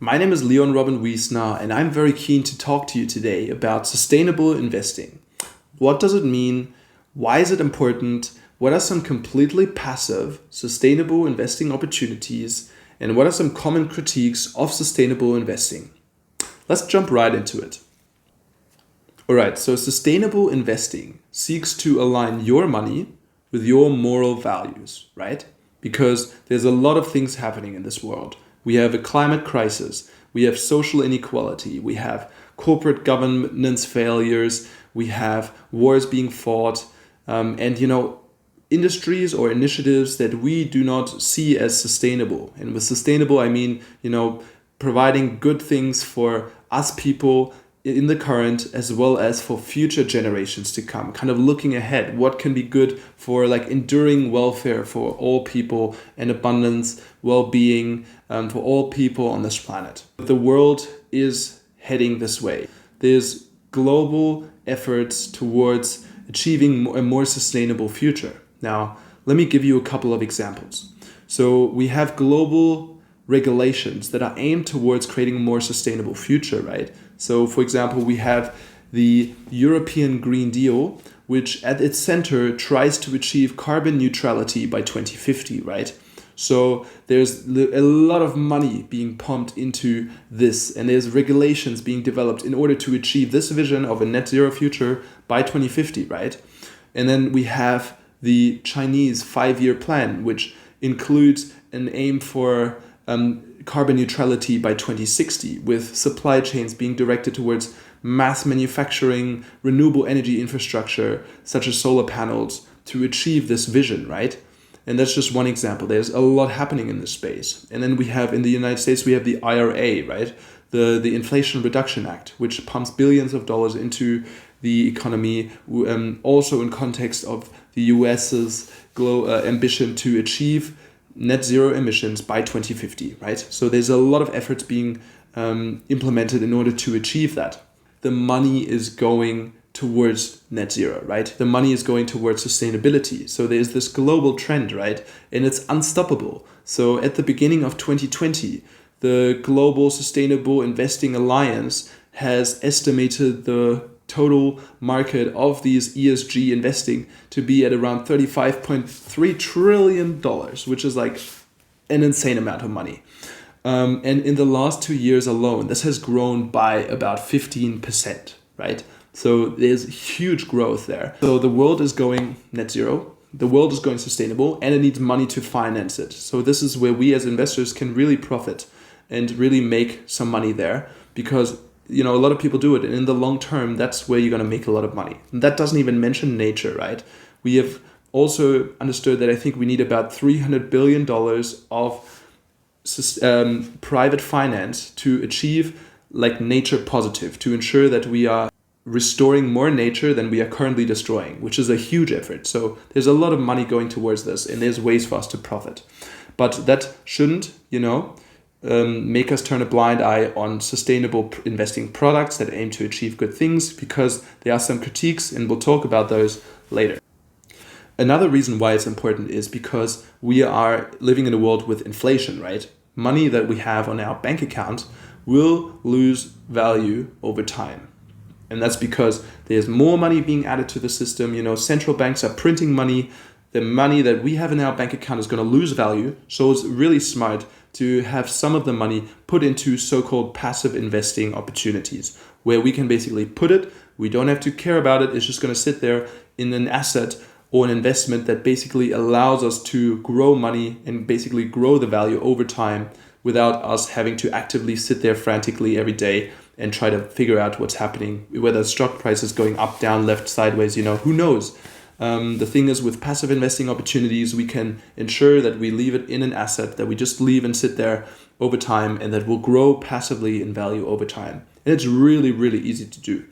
My name is Leon Robin Wiesner, and I'm very keen to talk to you today about sustainable investing. What does it mean? Why is it important? What are some completely passive, sustainable investing opportunities? And what are some common critiques of sustainable investing? Let's jump right into it. Alright, so sustainable investing seeks to align your money with your moral values, right? Because there's a lot of things happening in this world. We have a climate crisis, we have social inequality, we have corporate governance failures, we have wars being fought, and industries or initiatives that we do not see as sustainable. And with sustainable, I mean, providing good things for us people in the current as well as for future generations to come, kind of looking ahead, what can be good for enduring welfare for all people and abundance, well-being for all people on this planet. The world is heading this way. There's global efforts towards achieving a more sustainable future. Now, let me give you a couple of examples. So we have global regulations that are aimed towards creating a more sustainable future, right? So, for example, we have the European Green Deal, which at its center tries to achieve carbon neutrality by 2050, right? So there's a lot of money being pumped into this, and there's regulations being developed in order to achieve this vision of a net zero future by 2050, right? And then we have the Chinese 5-year plan, which includes an aim for carbon neutrality by 2060, with supply chains being directed towards mass manufacturing, renewable energy infrastructure, such as solar panels, to achieve this vision, right? And that's just one example. There's a lot happening in this space. And then we have, in the United States, we have the IRA, right? The Inflation Reduction Act, which pumps billions of dollars into the economy, also in context of the US's ambition to achieve net zero emissions by 2050, right? So there's a lot of efforts being implemented in order to achieve that. The money is going towards net zero, right? The money is going towards sustainability. So there's this global trend, right? And it's unstoppable. So at the beginning of 2020, the Global Sustainable Investing Alliance has estimated the total market of these ESG investing to be at around $35.3 trillion, which is like an insane amount of money. And in the last 2 years alone, this has grown by about 15%, right? So there's huge growth there. So the world is going net zero, the world is going sustainable, and it needs money to finance it. So this is where we as investors can really profit and really make some money there, because a lot of people do it, and in the long term, that's where you're going to make a lot of money. And that doesn't even mention nature, right? We have also understood that I think we need about $300 billion of private finance to achieve nature positive, to ensure that we are restoring more nature than we are currently destroying, which is a huge effort. So there's a lot of money going towards this, and there's ways for us to profit. But that shouldn't, make us turn a blind eye on sustainable investing products that aim to achieve good things, because there are some critiques, and we'll talk about those later. Another reason why it's important is because we are living in a world with inflation, right? Money that we have on our bank account will lose value over time. And that's because there's more money being added to the system. Central banks are printing money. The money that we have in our bank account is going to lose value. So it's really smart to have some of the money put into so-called passive investing opportunities, where we can basically put it, we don't have to care about it, it's just going to sit there in an asset or an investment that basically allows us to grow money and basically grow the value over time without us having to actively sit there frantically every day and try to figure out what's happening, whether the stock price is going up, down, left, sideways, who knows? The thing is, with passive investing opportunities, we can ensure that we leave it in an asset that we just leave and sit there over time, and that will grow passively in value over time. And it's really, really easy to do.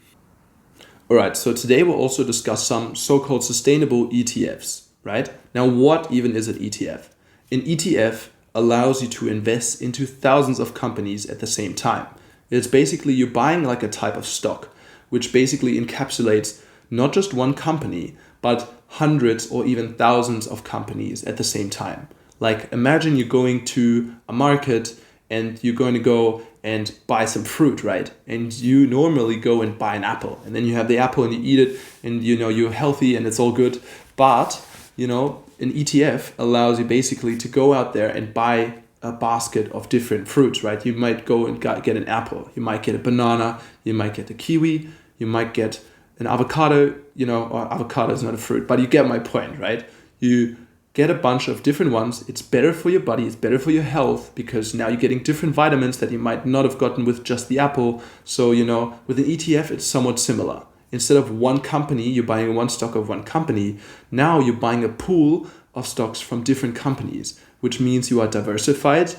All right, so today we'll also discuss some so-called sustainable ETFs, right? Now, what even is an ETF? An ETF allows you to invest into thousands of companies at the same time. It's basically you're buying like a type of stock, which basically encapsulates not just one company, but hundreds or even thousands of companies at the same time. Like, imagine you're going to a market and you're going to go and buy some fruit, right? And you normally go and buy an apple, and then you have the apple and you eat it, and you're healthy and it's all good. But an ETF allows you basically to go out there and buy a basket of different fruits, right? You might go and get an apple, you might get a banana, you might get a kiwi, you might get an avocado, or avocado is not a fruit, but you get my point, right? You get a bunch of different ones. It's better for your body, it's better for your health, because now you're getting different vitamins that you might not have gotten with just the apple. So, with an ETF, it's somewhat similar. Instead of one company, you're buying one stock of one company. Now you're buying a pool of stocks from different companies, which means you are diversified.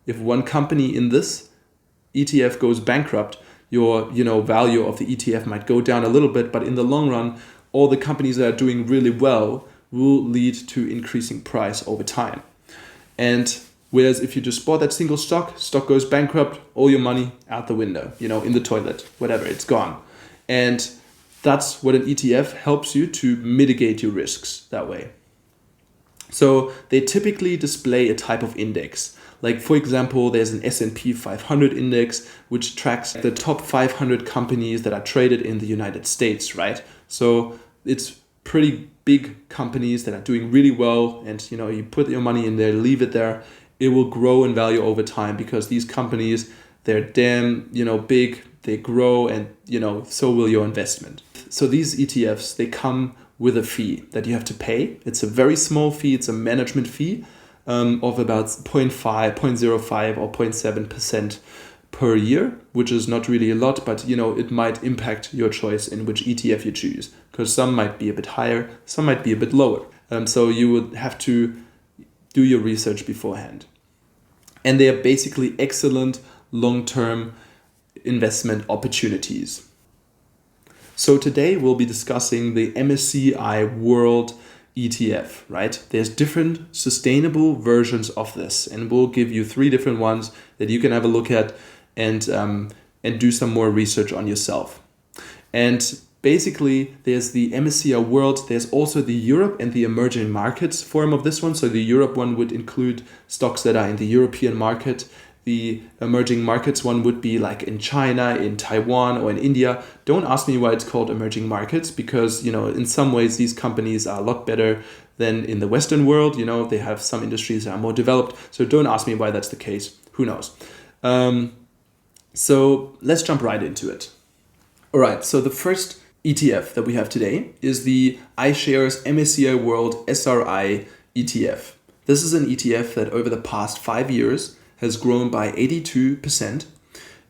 If one company in this ETF goes bankrupt, your value of the ETF might go down a little bit, but in the long run, all the companies that are doing really well will lead to increasing price over time. And whereas if you just bought that single stock goes bankrupt, all your money out the window, in the toilet, whatever, it's gone. And that's what an ETF helps you to mitigate your risks that way. So they typically display a type of index. Like, for example, there's an S&P 500 index, which tracks the top 500 companies that are traded in the United States, right? So it's pretty big companies that are doing really well, and you put your money in there, leave it there, it will grow in value over time, because these companies, they're damn big, they grow, and so will your investment. So these ETFs, they come with a fee that you have to pay. It's a very small fee, it's a management fee of about 0.5, 0.05 or 0.7% per year, which is not really a lot, but it might impact your choice in which ETF you choose, because some might be a bit higher, some might be a bit lower. So you would have to do your research beforehand. And they are basically excellent long-term investment opportunities. So today we'll be discussing the MSCI World ETF, right? There's different sustainable versions of this, and we'll give you 3 different ones that you can have a look at and do some more research on yourself. And basically, there's the MSCI World, there's also the Europe and the emerging markets form of this one. So the Europe one would include stocks that are in the European market. The emerging markets one would be like in China, in Taiwan, or in India. Don't ask me why it's called emerging markets, because, in some ways these companies are a lot better than in the Western world. They have some industries that are more developed. So don't ask me why that's the case. Who knows? So let's jump right into it. All right, so the first ETF that we have today is the iShares MSCI World SRI ETF. This is an ETF that over the past 5 years has grown by 82%.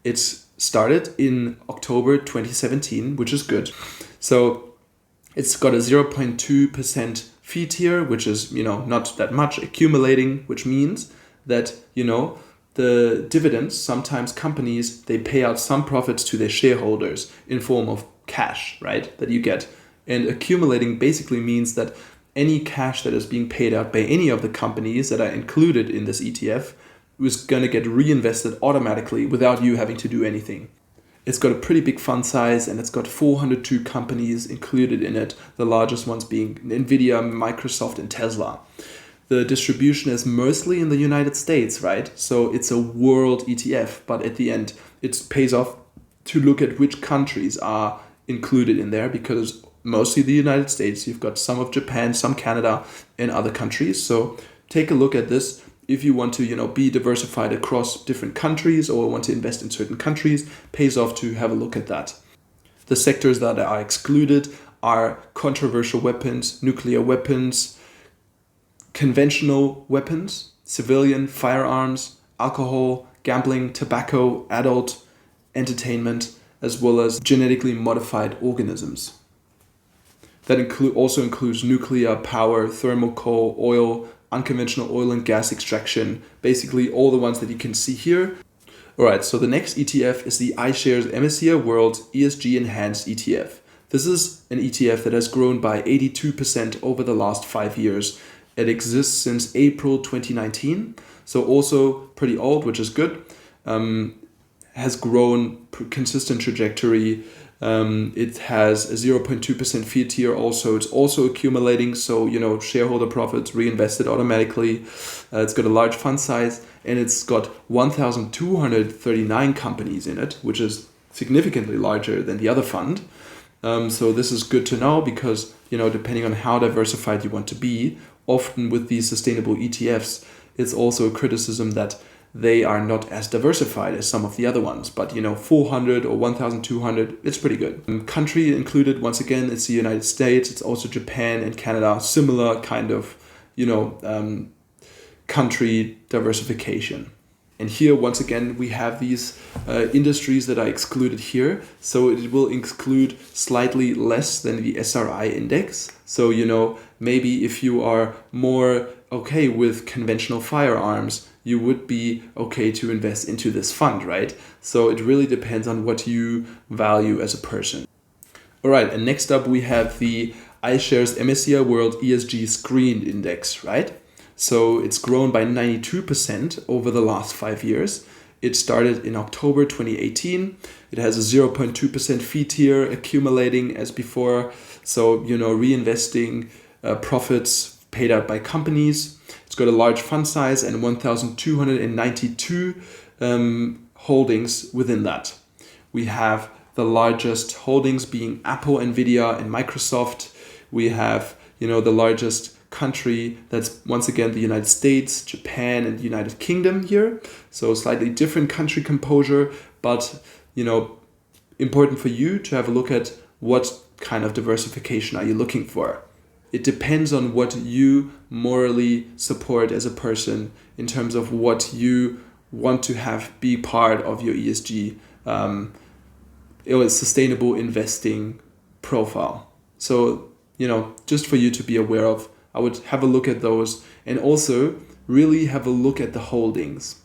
It's started in October 2017, which is good. So it's got a 0.2% fee tier, which is, not that much, accumulating, which means that, the dividends, sometimes companies, they pay out some profits to their shareholders in form of cash, right, that you get. And accumulating basically means that any cash that is being paid out by any of the companies that are included in this ETF is going to get reinvested automatically without you having to do anything. It's got a pretty big fund size, and it's got 402 companies included in it, the largest ones being Nvidia, Microsoft, and Tesla. The distribution is mostly in the United States, right? So it's a world ETF, but at the end, it pays off to look at which countries are included in there, because mostly the United States, you've got some of Japan, some Canada, and other countries. So take a look at this. If you want to, be diversified across different countries or want to invest in certain countries, pays off to have a look at that. The sectors that are excluded are controversial weapons, nuclear weapons, conventional weapons, civilian firearms, alcohol, gambling, tobacco, adult entertainment, as well as genetically modified organisms. That also includes nuclear power, thermal coal, oil, unconventional oil and gas extraction, basically all the ones that you can see here. All right, so the next ETF is the iShares MSCI World ESG Enhanced ETF. This is an ETF that has grown by 82% over the last 5 years. It exists since April 2019, so also pretty old, which is good. Has grown consistent trajectory It has a 0.2% fee tier also. It's also accumulating, so shareholder profits reinvested automatically. It's got a large fund size, and it's got 1,239 companies in it, which is significantly larger than the other fund. So this is good to know because, depending on how diversified you want to be, often with these sustainable ETFs, it's also a criticism that they are not as diversified as some of the other ones. But, 400 or 1,200, it's pretty good. Country included, once again, it's the United States. It's also Japan and Canada, similar kind of, country diversification. And here, once again, we have these industries that are excluded here. So it will exclude slightly less than the SRI index. So, maybe if you are more okay with conventional firearms, you would be okay to invest into this fund, right? So it really depends on what you value as a person. All right, and next up we have the iShares MSCI World ESG Screened Index, right? So it's grown by 92% over the last 5 years. It started in October 2018. It has a 0.2% fee tier accumulating as before. So, reinvesting profits paid out by companies. It's got a large fund size and 1,292 holdings within that. We have the largest holdings being Apple, Nvidia, and Microsoft. We have, the largest country, that's once again the United States, Japan, and the United Kingdom here. So slightly different country composure, but important for you to have a look at what kind of diversification are you looking for. It depends on what you morally support as a person in terms of what you want to have be part of your ESG sustainable investing profile. So, just for you to be aware of, I would have a look at those and also really have a look at the holdings.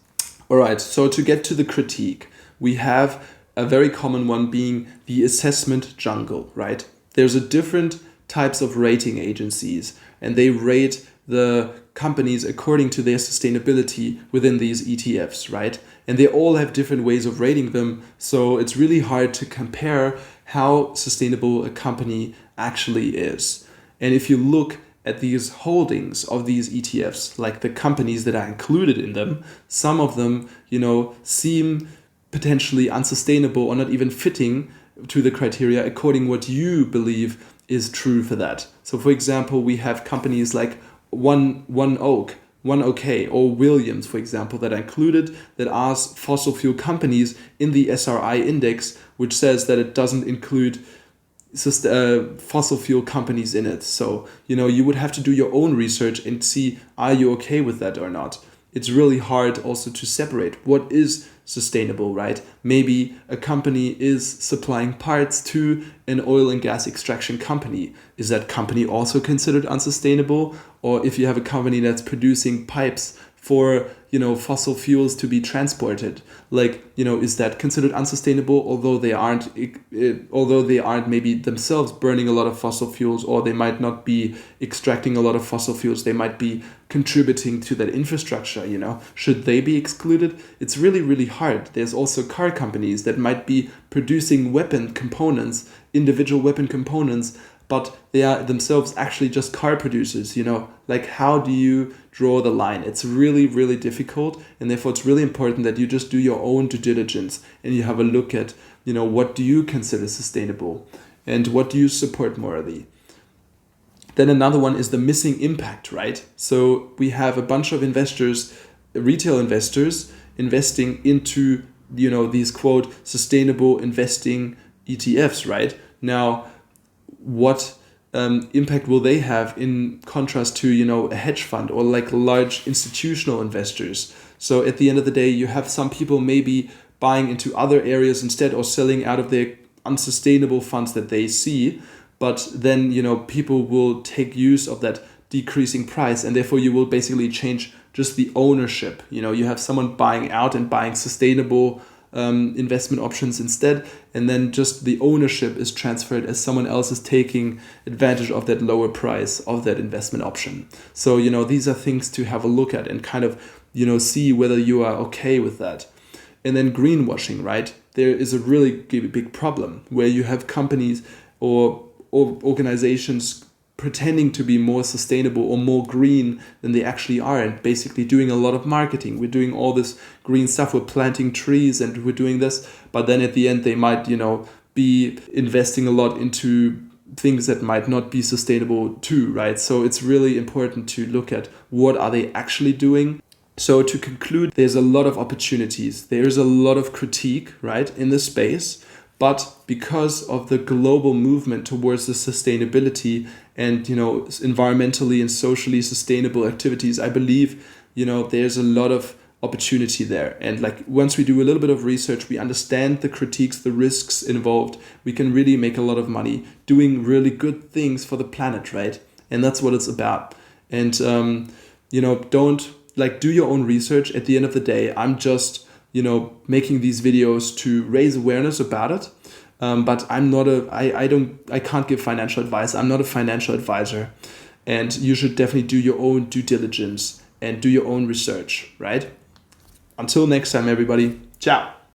All right, so to get to the critique, we have a very common one being the assessment jungle, right? There's a different types of rating agencies, and they rate the companies according to their sustainability within these ETFs, right? And they all have different ways of rating them, so it's really hard to compare how sustainable a company actually is. And if you look at these holdings of these ETFs, like the companies that are included in them, some of them, seem potentially unsustainable or not even fitting to the criteria according what you believe is true for that. So for example, we have companies like One OK or Williams, for example, that are included that are fossil fuel companies in the SRI index, which says that it doesn't include fossil fuel companies in it. So, you would have to do your own research and see, are you okay with that or not? It's really hard also to separate what is sustainable, right? Maybe a company is supplying parts to an oil and gas extraction company. Is that company also considered unsustainable? Or if you have a company that's producing pipes for, fossil fuels to be transported, is that considered unsustainable, although they aren't maybe themselves burning a lot of fossil fuels, or they might not be extracting a lot of fossil fuels, they might be contributing to that infrastructure, should they be excluded? It's really, really hard. There's also car companies that might be producing weapon components, individual weapon components, but they are themselves actually just car producers, how do you draw the line? It's really, really difficult, and therefore it's really important that you just do your own due diligence and you have a look at, what do you consider sustainable and what do you support morally? Then another one is the missing impact, right? So we have a bunch of investors, retail investors, investing into, these quote, sustainable investing ETFs, right? Now, what impact will they have in contrast to, a hedge fund or like large institutional investors? So at the end of the day, you have some people maybe buying into other areas instead or selling out of their unsustainable funds that they see. But then, people will take use of that decreasing price, and therefore you will basically change just the ownership. You have someone buying out and buying sustainable investment options instead, and then just the ownership is transferred as someone else is taking advantage of that lower price of that investment option. So, these are things to have a look at and kind of, see whether you are okay with that. And then greenwashing, right? There is a really big problem where you have companies or organizations pretending to be more sustainable or more green than they actually are, and basically doing a lot of marketing. We're doing all this green stuff, we're planting trees and we're doing this, but then at the end they might, be investing a lot into things that might not be sustainable too, right? So it's really important to look at what are they actually doing. So to conclude, there's a lot of opportunities. There's a lot of critique, right, in this space. But because of the global movement towards the sustainability and, environmentally and socially sustainable activities, I believe, there's a lot of opportunity there. And like once we do a little bit of research, we understand the critiques, the risks involved, we can really make a lot of money doing really good things for the planet, right? And that's what it's about. And, don't do your own research. At the end of the day, I'm just, making these videos to raise awareness about it. But I'm not I can't give financial advice. I'm not a financial advisor. And you should definitely do your own due diligence and do your own research, right? Until next time, everybody. Ciao.